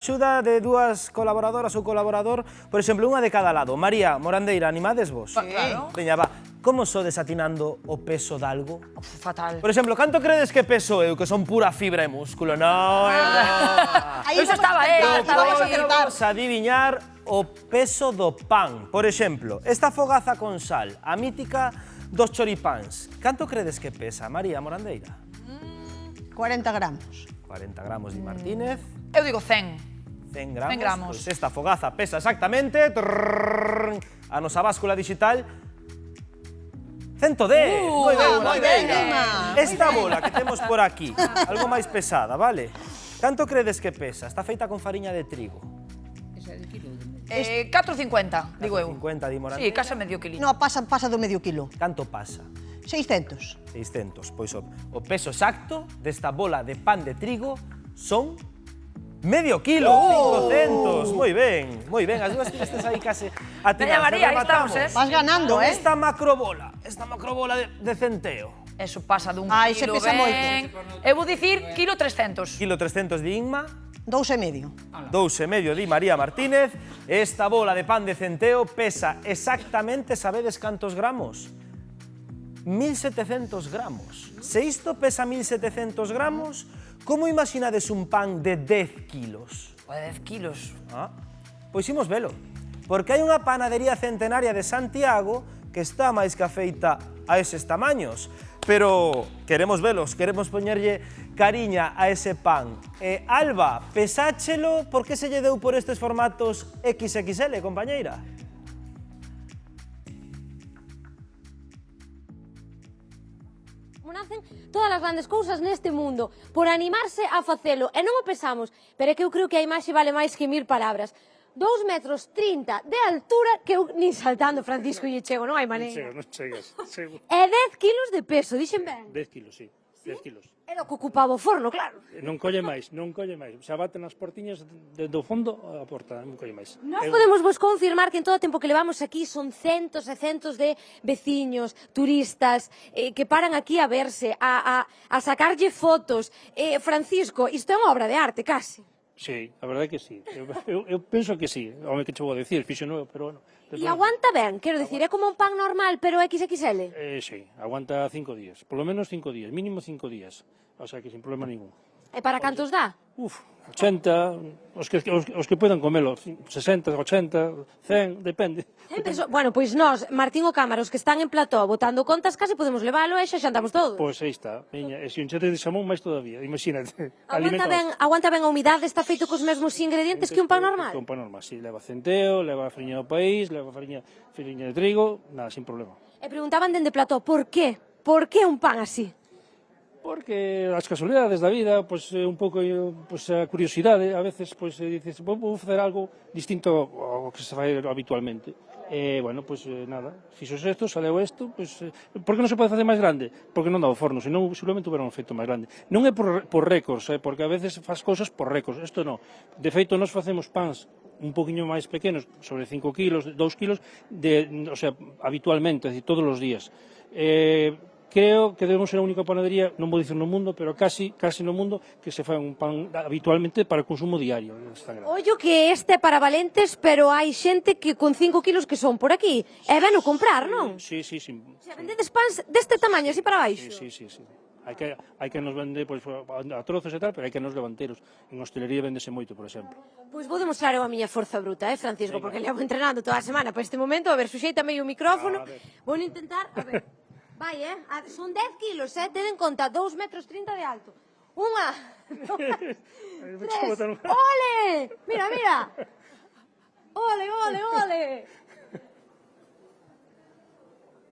Axuda de dúas colaboradoras ou colaborador, por exemplo, unha de cada lado. María Morandeira, animades vos? Claro. Veña, va. Como sodes atinando o peso de algo? Fatal. Por exemplo, canto credes que peso eu, que son pura fibra e músculo? No, Aí eso estaba, Vamos a adiviñar o peso do pan. Por exemplo, esta fogaza con sal, a mítica dos choripáns. Canto credes que pesa, María Morandeira? 40 gramos. 40 gramos de Martínez. Eu digo 100. 100 gramos. 100 gramos. Pois esta fogaza pesa exactamente a nosa báscula digital 110. Moi ben, Morandeira. Esta bola que temos por aquí, algo máis pesada, vale? Canto credes que pesa? Está feita con fariña de trigo. 4,50, digo eu. 50 di Morandeira. Sí, case medio kilito. No, pasa do medio kilo. Canto pasa? 600. 600. Pois o peso exacto desta bola de pan de trigo son medio kilo, 500. Moi ben, moi ben. As dúas que estes aí case atinadas. María, aí estamos, Vas ganando, Con esta macrobola de centeo. Eso pasa dun Ai, se kilo pesa ben. Eu vou dicir kilo 300. Kilo 300 de Inma, 2,5. 2,5 de María Martínez. Esta bola de pan de centeo pesa exactamente, sabedes cantos gramos? 1.700 gramos. Se isto pesa 1.700 gramos, como imaginades un pan de 10 kilos? O de 10 kilos. Pois imos velo, porque hai unha panadería centenaria de Santiago que está máis que afeita a eses tamaños, pero queremos velos, queremos poñerlle cariña a ese pan. Alba, pesáchelo, por que se lle deu por estes formatos XXL, compañeira? Como nacen todas as grandes cousas neste mundo, por animarse a facelo, e non o pesamos, pero é que eu creo que a imaxe vale máis que 1000 palabras. 2,30 metros de altura que eu nin saltando, Francisco, lle chego, non hai maneira. Non chegas, chego. E 10 kilos de peso, dixen ben. 10 kilos, sí, 10 kilos. Era o que ocupaba o forno, claro. Non colle máis, non colle máis. Xa baten as portiñas do fondo a porta, non colle máis. Nós podemos vos confirmar que en todo o tempo que levamos aquí son centos e centos de veciños, turistas, que paran aquí a verse, a sacarlle fotos. Francisco, isto é unha obra de arte, case. Sí, a verdade é que sí. Eu penso que sí. Home, que che vou dicir, fixo novo, pero bueno. E aguanta ben, quero dicir, é como un pan normal, pero XXL. Sí, aguanta 5 días. Por lo menos 5 días, mínimo 5 días. O sea que sin problema ningún. E para cantos dá? 80, os que poden comelo, 60, 80, 100, depende. Bueno, pois nós, Martín o Cámara, os que están en plató botando contas, case podemos leválo e xa xantamos todos. Pois aí está, veña, e se un chete de xamón máis todavía, imagínate. Aguanta ben a humidade, está feito cos mesmos ingredientes que un pan normal? Que un pan normal, sí, leva centeo, leva fariña do país, leva fariña de trigo, nada, sin problema. E preguntaban dende plató, por qué? Por que un pan así? Porque as casualidades da vida, pois un pouco pois a curiosidade, a veces pois dices, vou facer algo distinto ao que se fai habitualmente. Bueno, pois nada, fixos isto, saleu isto, pois por que non se pode facer máis grande? Porque non dá o forno, senón seguramente houberon un efecto máis grande. Non é por récords, porque a veces faz cousas por récords, isto non. De feito, nós facemos pans un poquinho máis pequenos, sobre 5 kilos, 2 kilos, o sea, habitualmente, es decir, todos os días. Creo que debemos ser a única panadería, non vou dicir no mundo, pero casi no mundo, que se fai un pan habitualmente para o consumo diario. Ollo que este é para valentes, pero hai xente que con 5 kilos que son por aquí. É ben o comprar, non? Sí. Se vendedes pans deste tamaño, así para baixo? Sí. Hai que nos vende pois, a trozos e tal, pero hai que nos levanteros. En hostelería vendese moito, por exemplo. Pois vou demostrar eu a miña forza bruta, Francisco, porque levo entrenando toda a semana para este momento. A ver, suxeitame o micrófono. Vou intentar, a ver. Vai, son 10 kilos, ten en conta 2,30 metros de alto. Unha, dos, tres, ole! Mira! Ole!